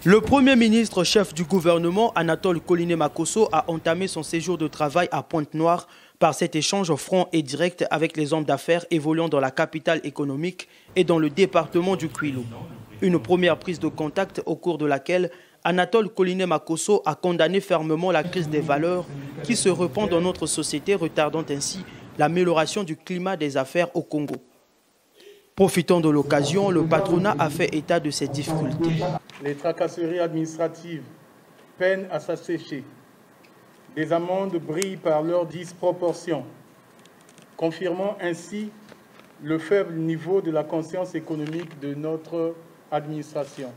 Le Premier ministre, chef du gouvernement, Anatole Koliné-Makosso, a entamé son séjour de travail à Pointe-Noire par cet échange franc et direct avec les hommes d'affaires évoluant dans la capitale économique et dans le département du Kwilu. Une première prise de contact au cours de laquelle Anatole Koliné-Makosso a condamné fermement la crise des valeurs qui se répand dans notre société, retardant ainsi l'amélioration du climat des affaires au Congo. Profitant de l'occasion, le patronat a fait état de ces difficultés. Les tracasseries administratives peinent à s'assécher. Des amendes brillent par leur disproportion, confirmant ainsi le faible niveau de la conscience économique de notre administration.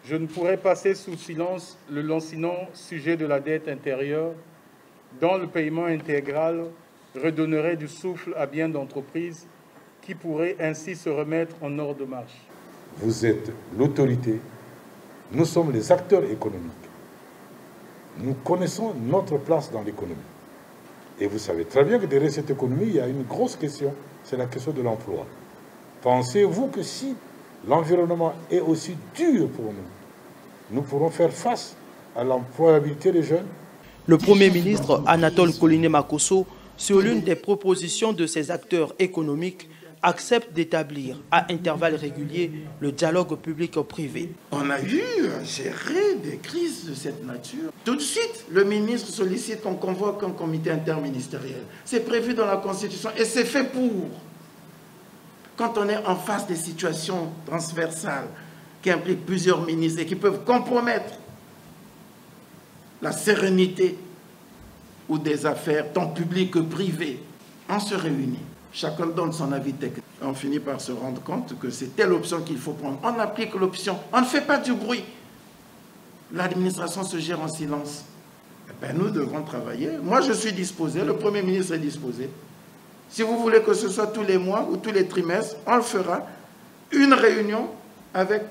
Je ne pourrais passer sous silence le lancinant sujet de la dette intérieure, dont le paiement intégral redonnerait du souffle à bien d'entreprises qui pourraient ainsi se remettre en ordre de marche. Vous êtes l'autorité, nous sommes les acteurs économiques. Nous connaissons notre place dans l'économie. Et vous savez très bien que derrière cette économie, il y a une grosse question, c'est la question de l'emploi. Pensez-vous que si l'environnement est aussi dur pour nous, nous pourrons faire face à l'employabilité des jeunes? Le Premier ministre Anatole Koliné-Makosso, sur l'une des propositions de ces acteurs économiques, accepte d'établir à intervalles réguliers le dialogue public-privé. On a eu à gérer des crises de cette nature. Tout de suite, le ministre sollicite qu'on convoque un comité interministériel. C'est prévu dans la Constitution et c'est fait pour. Quand on est en face des situations transversales qui impliquent plusieurs ministres et qui peuvent compromettre la sérénité ou des affaires tant publiques que privées, on se réunit. Chacun donne son avis technique. On finit par se rendre compte que c'est telle option qu'il faut prendre. On applique l'option. On ne fait pas du bruit. L'administration se gère en silence. Nous devons travailler. Moi, je suis disposé. Le Premier ministre est disposé. Si vous voulez que ce soit tous les mois ou tous les trimestres, on le fera. Une réunion avec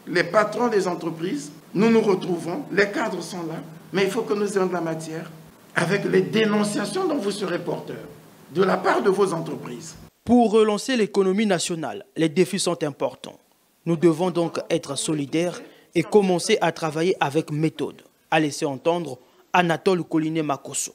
les patrons des entreprises. Nous nous retrouvons. Les cadres sont là. Mais il faut que nous ayons de la matière avec les dénonciations dont vous serez porteurs de la part de vos entreprises. Pour relancer l'économie nationale, les défis sont importants. Nous devons donc être solidaires et commencer à travailler avec méthode, a laissé entendre Anatole Koliné-Makosso.